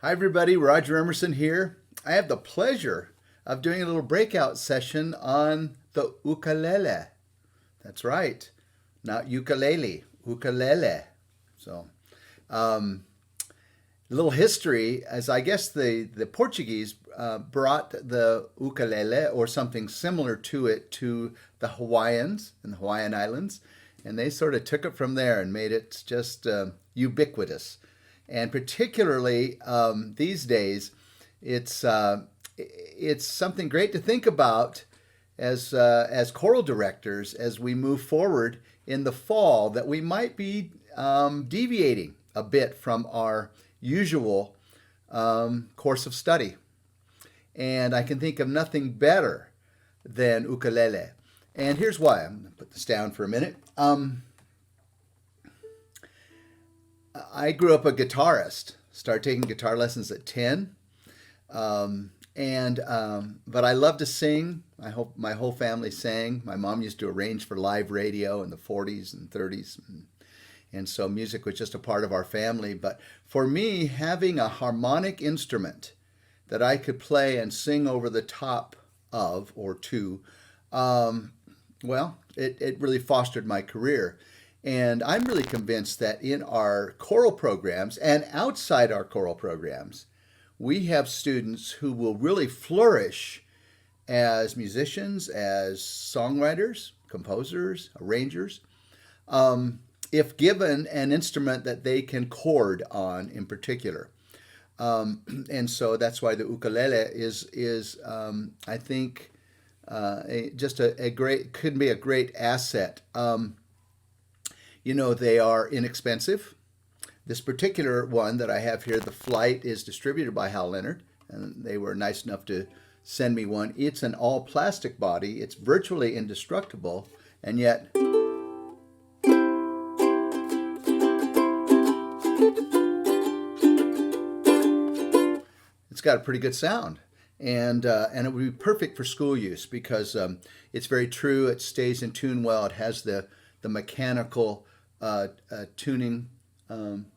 Hi, everybody. Roger Emerson here. I have the pleasure of doing a little breakout session on the ukulele. That's right, not ukulele, ukulele. So, um, a little history, as I guess the Portuguese brought the ukulele or something similar to it to the Hawaiians in the Hawaiian Islands, and they sort of took it from there and made it just ubiquitous. And particularly these days, it's it's something great to think about as choral directors as we move forward in the fall that we might be deviating a bit from our usual course of study. And I can think of nothing better than ukulele. And here's why. I'm going to put this down for a minute. I grew up a guitarist. Started taking guitar lessons at 10. But I love to sing. I hope my whole family sang. My mom used to arrange for live radio in the 40s and 30s. And so music was just a part of our family. But for me, having a harmonic instrument that I could play and sing over the top of or to, it really fostered my career. And I'm really convinced that in our choral programs and outside our choral programs, we have students who will really flourish as musicians, as songwriters, composers, arrangers, if given an instrument that they can chord on in particular. And so that's why the ukulele is I think, a great, could be a great asset. They are inexpensive. This particular one that I have here, the Flight, is distributed by Hal Leonard, and they were nice enough to send me one. It's an all plastic body. It's virtually indestructible, and yet it's got a pretty good sound. And it would be perfect for school use because it's very true. It stays in tune well. It has the mechanical tuning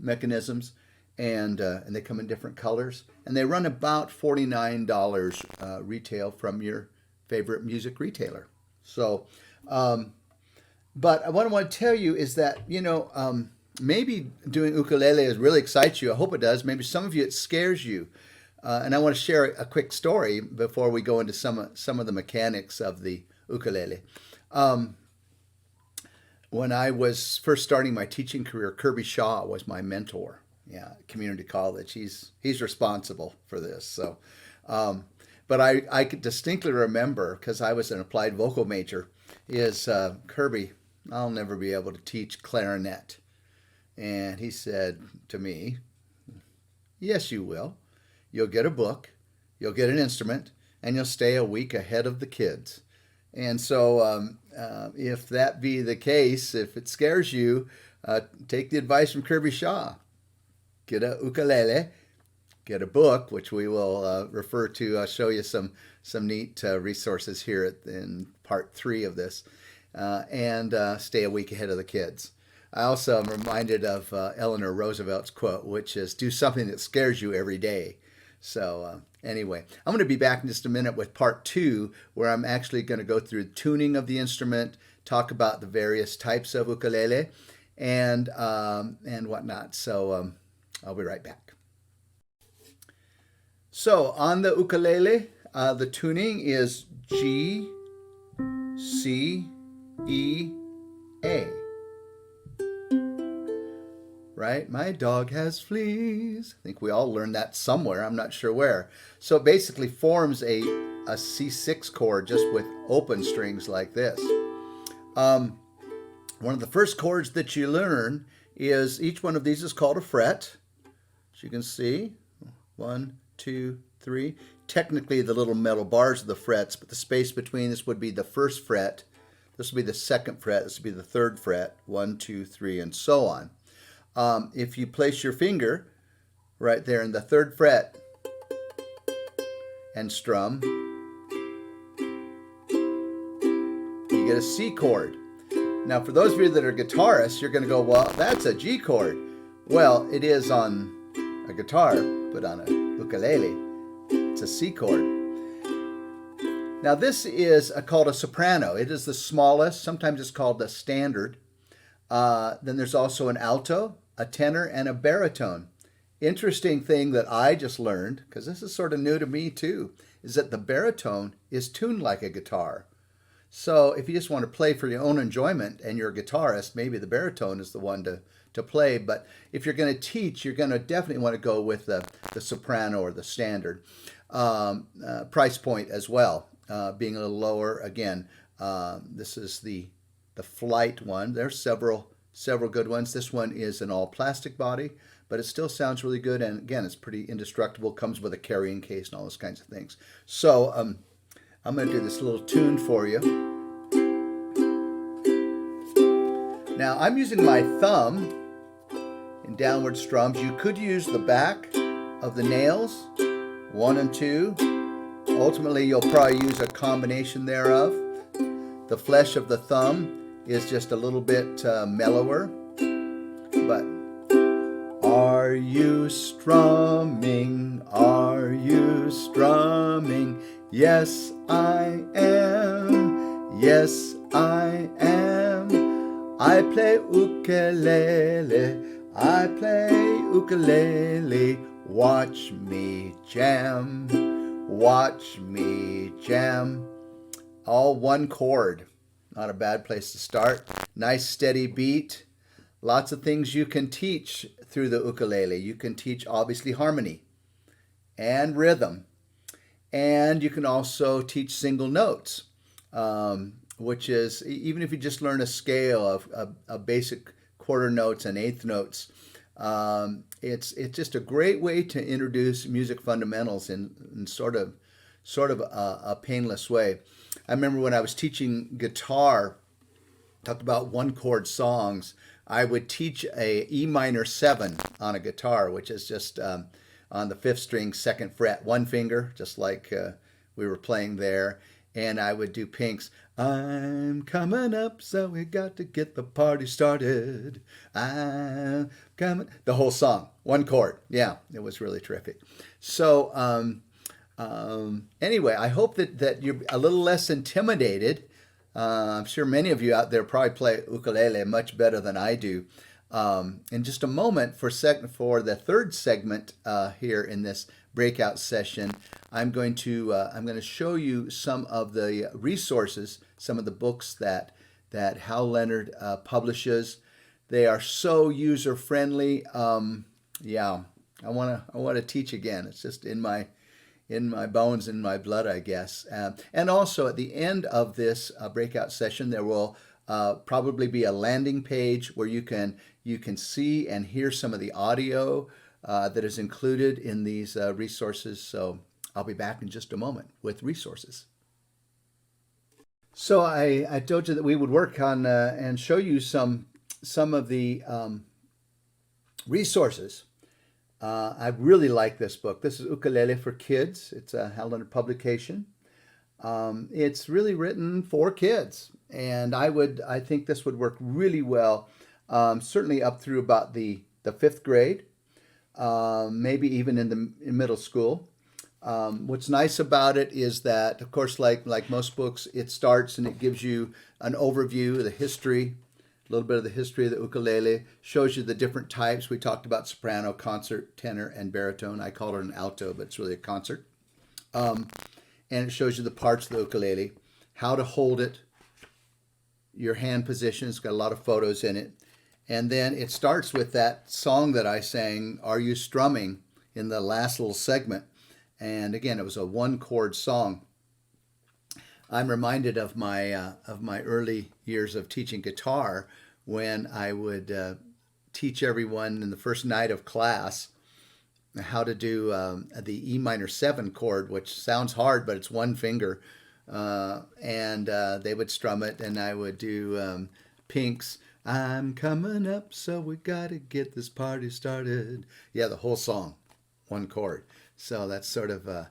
mechanisms, and they come in different colors, and they run about $49 retail from your favorite music retailer. So, but what I want to tell you is that maybe doing ukulele really excites you. I hope it does. Maybe some of you it scares you. And I want to share a quick story before we go into some of the mechanics of the ukulele. When I was first starting my teaching career, Kirby Shaw was my mentor. Yeah, community college. He's responsible for this. So, but I could distinctly remember, because I was an applied vocal major, is Kirby, I'll never be able to teach clarinet. And he said to me, yes, you will. You'll get a book, you'll get an instrument, and you'll stay a week ahead of the kids. And so if that be the case, if it scares you, take the advice from Kirby Shaw. Get a ukulele, get a book, which we will refer to. I'll show you some neat resources here in part 3 of this, and stay a week ahead of the kids. I also am reminded of Eleanor Roosevelt's quote, which is, do something that scares you every day. So anyway, I'm going to be back in just a minute with part 2, where I'm actually going to go through the tuning of the instrument, talk about the various types of ukulele, and whatnot. So I'll be right back. So on the ukulele, the tuning is G, C, E, A. Right? My dog has fleas. I think we all learned that somewhere. I'm not sure where. So it basically forms a C6 chord just with open strings like this. One of the first chords that you learn is, each one of these is called a fret. As you can see, 1, 2, 3. Technically the little metal bars are the frets, but the space between this would be the first fret. This would be the second fret. This would be the third fret. 1, 2, 3, and so on. If you place your finger right there in the third fret and strum, you get a C chord. Now, for those of you that are guitarists, you're going to go, well, that's a G chord. Well, it is on a guitar, but on a ukulele, it's a C chord. Now this is called a soprano. It is the smallest. Sometimes it's called the standard. Then there's also an alto, a tenor, and a baritone. Interesting thing that I just learned, because this is sort of new to me too, is that the baritone is tuned like a guitar. So if you just want to play for your own enjoyment and you're a guitarist, maybe the baritone is the one to play. But if you're going to teach, you're going to definitely want to go with the soprano or the standard. Price point as well, being a little lower. Again, this is the flight one. There's several good ones. This one is an all plastic body, but it still sounds really good. And again, it's pretty indestructible, comes with a carrying case and all those kinds of things. So I'm going to do this little tune for you. Now I'm using my thumb in downward strums. You could use the back of the nails, 1 and 2. Ultimately, you'll probably use a combination thereof. The flesh of the thumb is just a little bit mellower. But are you strumming? Are you strumming? Yes, I am. Yes, I am. I play ukulele. I play ukulele. Watch me jam. Watch me jam. All one chord. Not a bad place to start. Nice steady beat. Lots of things you can teach through the ukulele. You can teach obviously harmony and rhythm. And you can also teach single notes, which is, even if you just learn a scale of basic quarter notes and eighth notes, it's just a great way to introduce music fundamentals in sort of a painless way. I remember when I was teaching guitar, talked about one chord songs, I would teach a E minor 7 on a guitar, which is just on the 5th string, 2nd fret, one finger, just like we were playing there. And I would do Pink's, I'm coming up, so we got to get the party started. I'm coming, the whole song, one chord. Yeah, it was really terrific. So anyway, I hope that you're a little less intimidated. I'm sure many of you out there probably play ukulele much better than I do. In just a moment, for the third segment here in this breakout session, I'm going to show you some of the resources, some of the books that Hal Leonard publishes. They are so user friendly. Yeah, I want to teach again. It's just in my bones, in my blood, I guess. And also at the end of this breakout session, there will probably be a landing page where you can see and hear some of the audio that is included in these resources. So I'll be back in just a moment with resources. So I told you that we would work on and show you some of the resources. I really like this book. This is Ukulele for Kids. It's a Hal Leonard publication. It's really written for kids, and I think this would work really well, certainly up through about the 5th grade, maybe even in middle school. What's nice about it is that, of course, like most books, it starts and it gives you an overview of the history, a little bit of the history of the ukulele, shows you the different types. We talked about soprano, concert, tenor, and baritone. I call it an alto, but it's really a concert. And it shows you the parts of the ukulele, how to hold it, your hand position. It's got a lot of photos in it. And then it starts with that song that I sang, Are You Strumming, in the last little segment. And again, it was a one chord song. I'm reminded of my early years of teaching guitar, when I would teach everyone in the first night of class how to do the E minor 7 chord, which sounds hard, but it's one finger. And they would strum it, and I would do Pink's, I'm coming up, so we gotta get this party started. Yeah, the whole song, one chord. So that's sort of a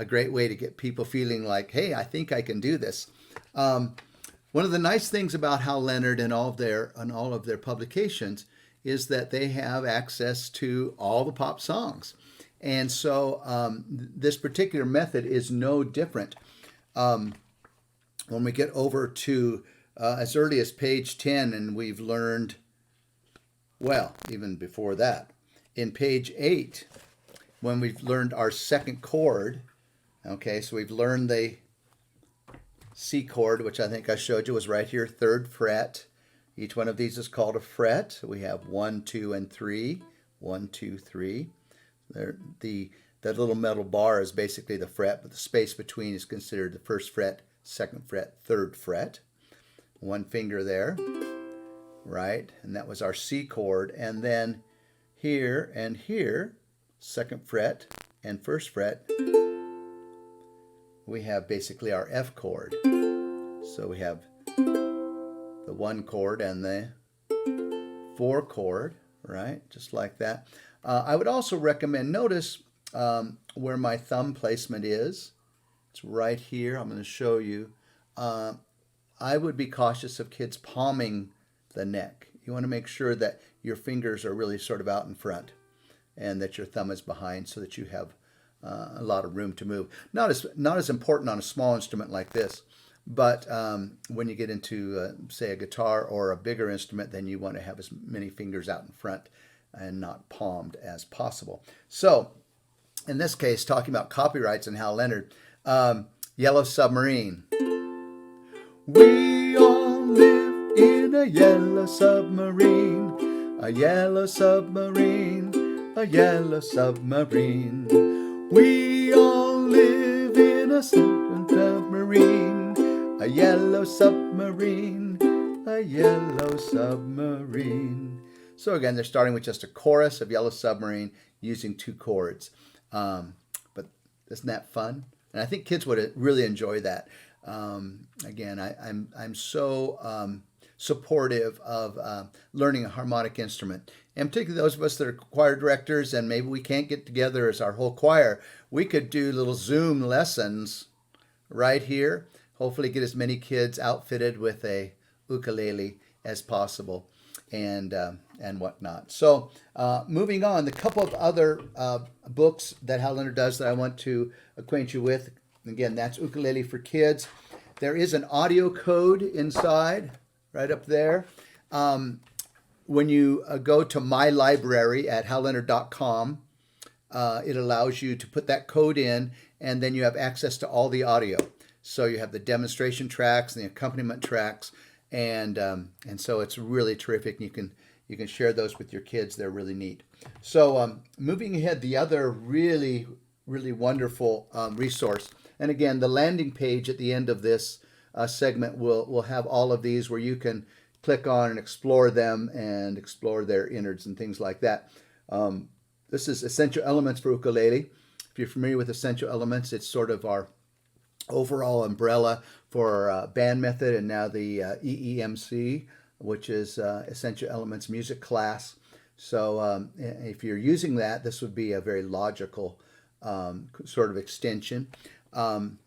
great way to get people feeling like, hey, I think I can do this. One of the nice things about Hal Leonard and all of their publications is that they have access to all the pop songs. And so this particular method is no different. When we get over to as early as page 10, and we've learned, well, even before that, in page 8, when we've learned our second chord, okay, so we've learned the C chord, which I think I showed you was right here, 3rd fret. Each one of these is called a fret. We have 1, 2, and 3. 1, 2, 3. That little metal bar is basically the fret, but the space between is considered the 1st fret, 2nd fret, 3rd fret. One finger there, right? And that was our C chord. And then here and here, 2nd fret and 1st fret, we have basically our F chord. So we have the 1 chord and the 4 chord, right? Just like that. I would also recommend, notice where my thumb placement is. It's right here. I'm going to show you. I would be cautious of kids palming the neck. You want to make sure that your fingers are really sort of out in front and that your thumb is behind so that you have a lot of room to move. Not as important on a small instrument like this, but when you get into, say, a guitar or a bigger instrument, then you want to have as many fingers out in front and not palmed as possible. So, in this case, talking about copyrights and Hal Leonard, Yellow Submarine. We all live in a yellow submarine, a yellow submarine, a yellow submarine. We all live in a submarine, a yellow submarine, a yellow submarine. So again, they're starting with just a chorus of Yellow Submarine using 2 chords. But isn't that fun? And I think kids would really enjoy that. Again, I'm so supportive of learning a harmonic instrument. And particularly those of us that are choir directors and maybe we can't get together as our whole choir, we could do little Zoom lessons right here. Hopefully get as many kids outfitted with a ukulele as possible and whatnot. So moving on, the couple of other books that Hal Leonard does that I want to acquaint you with. Again, that's Ukulele for Kids. There is an audio code inside, right up there. When you go to My Library at halleonard.com, it allows you to put that code in, and then you have access to all the audio. So you have the demonstration tracks and the accompaniment tracks, and so it's really terrific. You can share those with your kids. They're really neat. So moving ahead, the other really wonderful resource. And again, the landing page at the end of this segment will have all of these where you can click on and explore them and explore their innards and things like that. This is Essential Elements for Ukulele. If you're familiar with Essential Elements, it's sort of our overall umbrella for band method and now the EEMC, which is Essential Elements Music Class. So if you're using that, this would be a very logical sort of extension. In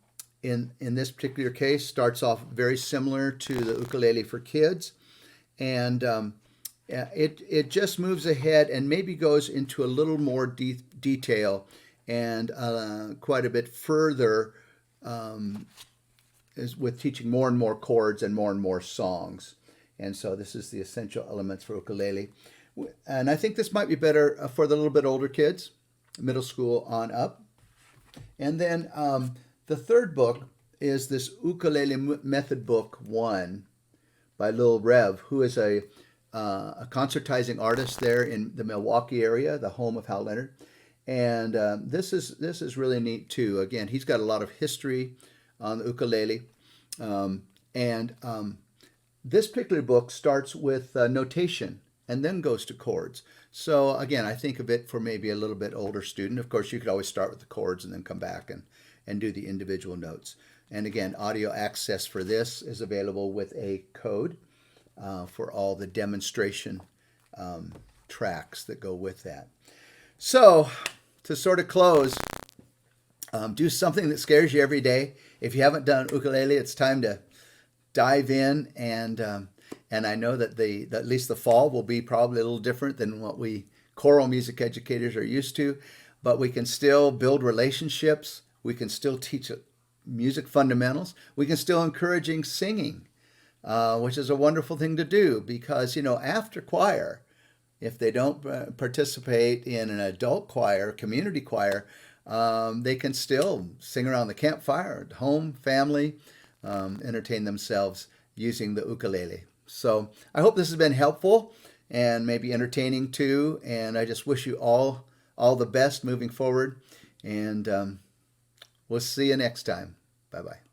this particular case, starts off very similar to the Ukulele for Kids, and it just moves ahead and maybe goes into a little more detail and quite a bit further is with teaching more and more chords and more songs. And so this is the Essential Elements for Ukulele. And I think this might be better for the little bit older kids, middle school on up. And then the third book is this Ukulele Method Book 1 by Lil Rev, who is a concertizing artist there in the Milwaukee area, the home of Hal Leonard. And this is really neat too. Again, he's got a lot of history on the ukulele. This particular book starts with notation and then goes to chords. So again, I think of it for maybe a little bit older student. Of course, you could always start with the chords and then come back and do the individual notes. And again, audio access for this is available with a code for all the demonstration tracks that go with that. So to sort of close, do something that scares you every day. If you haven't done ukulele, it's time to dive in, and I know that at least the fall will be probably a little different than what we choral music educators are used to. but we can still build relationships. We can still teach music fundamentals. We can still encouraging singing, which is a wonderful thing to do because, after choir, if they don't participate in an adult choir, community choir, they can still sing around the campfire at home, family, entertain themselves using the ukulele. So I hope this has been helpful and maybe entertaining too. And I just wish you all the best moving forward. And we'll see you next time. Bye-bye.